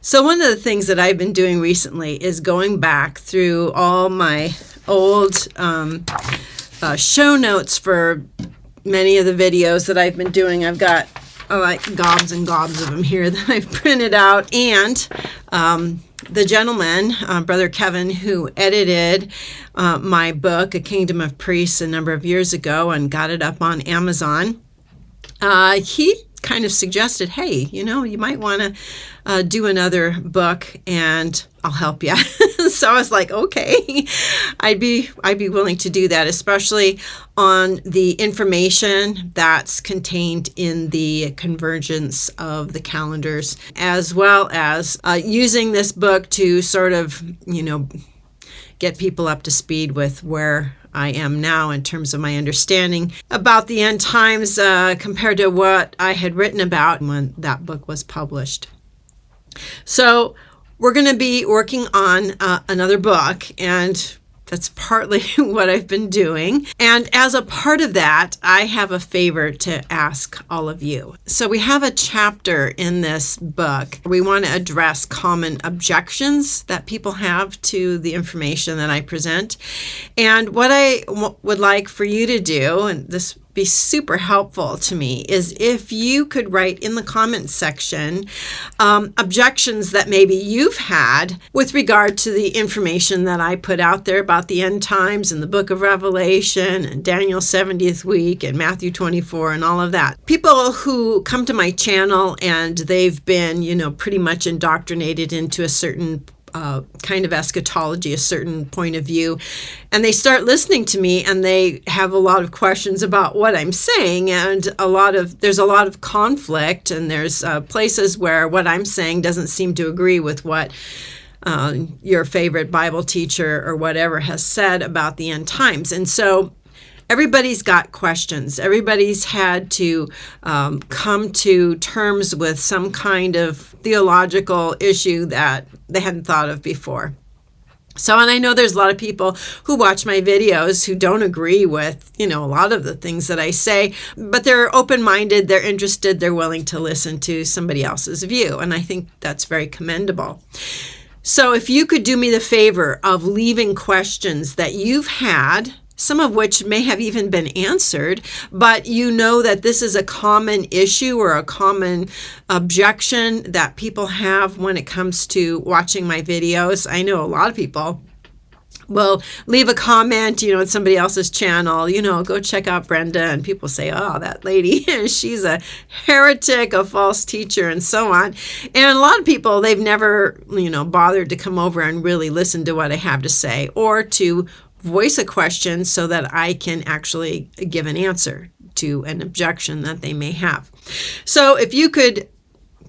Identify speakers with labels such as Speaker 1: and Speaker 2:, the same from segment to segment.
Speaker 1: So one of the things that I've been doing recently is going back through all my old show notes for many of the videos that I've been doing. I've got like gobs and gobs of them here that I've printed out. And the gentleman, Brother Kevin, who edited my book, A Kingdom of Priests, a number of years ago and got it up on Amazon, he kind of suggested, hey, you might want to do another book and I'll help you. So I was like, okay, I'd be willing to do that, especially on the information that's contained in the convergence of the calendars, as well as using this book to sort of, get people up to speed with where I am now in terms of my understanding about the end times compared to what I had written about when that book was published. So we're going to be working on another book, and that's partly what I've been doing. And as a part of that, I have a favor to ask all of you. So we have a chapter in this book. We want to address common objections that people have to the information that I present. And what I would like for you to do, and this be super helpful to me, is if you could write in the comments section objections that maybe you've had with regard to the information that I put out there about the end times and the book of Revelation and Daniel's 70th week and Matthew 24 and all of that. People who come to my channel and they've been, pretty much indoctrinated into a certain kind of eschatology, a certain point of view, and they start listening to me and they have a lot of questions about what I'm saying, and there's a lot of conflict, and there's places where what I'm saying doesn't seem to agree with what your favorite Bible teacher or whatever has said about the end times. And so everybody's got questions. Everybody's had to come to terms with some kind of theological issue that they hadn't thought of before. So, and I know there's a lot of people who watch my videos who don't agree with, a lot of the things that I say, but they're open-minded, they're interested, they're willing to listen to somebody else's view. And I think that's very commendable. So if you could do me the favor of leaving questions that you've had, some of which may have even been answered, but that this is a common issue or a common objection that people have when it comes to watching my videos. I know a lot of people will leave a comment, on somebody else's channel, go check out Brenda, and people say, oh, that lady, she's a heretic, a false teacher, and so on. And a lot of people, they've never, bothered to come over and really listen to what I have to say, or to voice a question so that I can actually give an answer to an objection that they may have. So if you could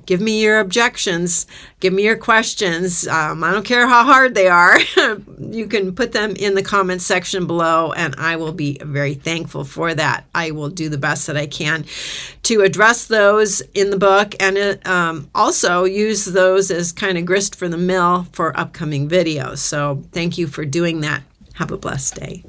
Speaker 1: give me your objections, give me your questions. I don't care how hard they are. You can put them in the comments section below, and I will be very thankful for that. I will do the best that I can to address those in the book, and also use those as kind of grist for the mill for upcoming videos. So thank you for doing that. Have a blessed day.